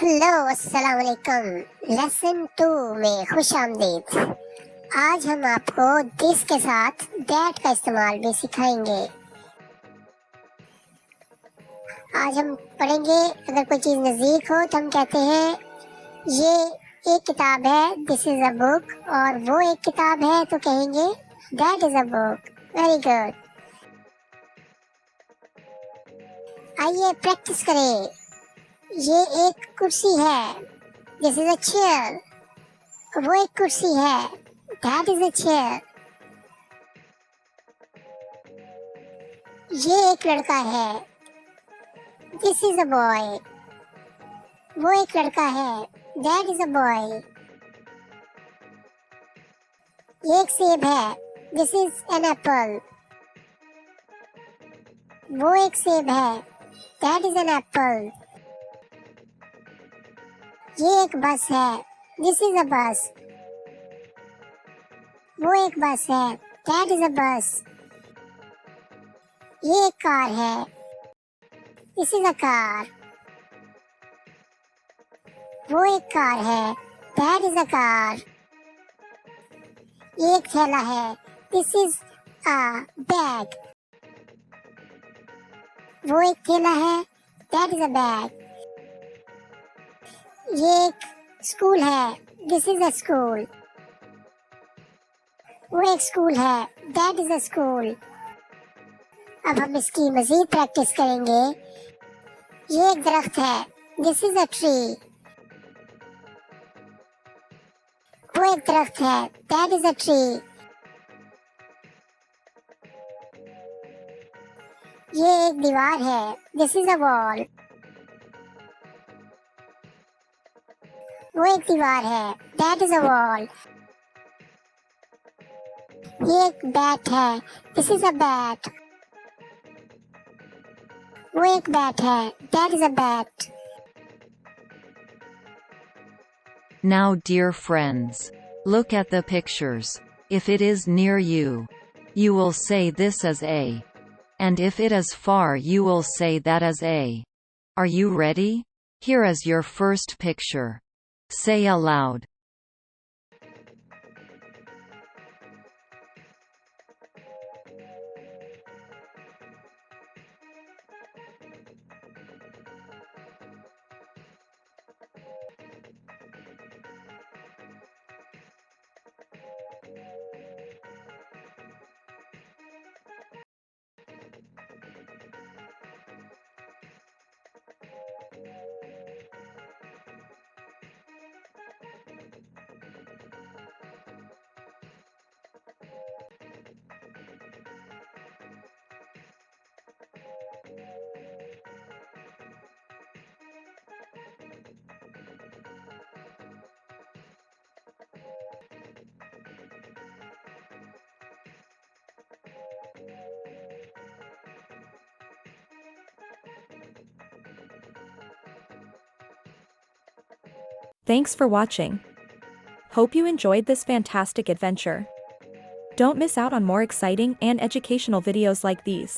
Hello अस्सलाम वालेकुम। Lesson 2 में खुश आमदीद। आज हम आपको दिस के साथ दैट का इस्तेमाल भी सिखाएंगे। आज हम पढ़ेंगे, अगर कोई चीज़ नज़दीक हो तो हम कहते हैं ये एक किताब है, दिस इज़ अ बुक, और वो एक किताब है तो कहेंगे that is a book. Very good. आइए प्रैक्टिस करें। ये एक कुर्सी है, दिस इज़ अ चेयर। वो एक कुर्सी है, दैट इज़ अ चेयर। ये एक लड़का है, दिस इज़ अ बॉय। वो एक लड़का है, दैट इज़ अ बॉय। ये एक सेब है, दिस इज़ एन एप्पल। वो एक सेब है, दैट इज़ एन एप्पल। ये एक बस है, दिस इज़ अ बस। वो एक बस है, दैट इज़ अ बस। ये एक कार है, दिस इज़ अ कार। वो एक कार है, दैट इज़ अ कार। ये एक थैला है, दिस इज़ अ बैग। वो एक थैला है, दैट इज़ अ बैग। ये एक स्कूल है, दिस इज़ अ स्कूल। वो एक स्कूल है, दैट इज़ अ स्कूल। अब हम इसकी मज़ीद प्रैक्टिस करेंगे। ये एक दरख्त है, दिस इज़ अ ट्री। वो एक दरख्त है, दैट इज़ अ ट्री। ये एक दीवार है, दिस इज़ अ वॉल। वो एक दीवार है, दैट इज़ अ वॉल। ये एक बैट है, दिस इज़ अ बैट। वो एक बैट है, that is a bat. Now, dear friends, look at the pictures. If it is near you, you will say this is A. And if it is far, you will say that is A. Are you ready? Here is your first picture. Say aloud. Thanks for watching. Hope you enjoyed this fantastic adventure. Don't miss out on more exciting and educational videos like these.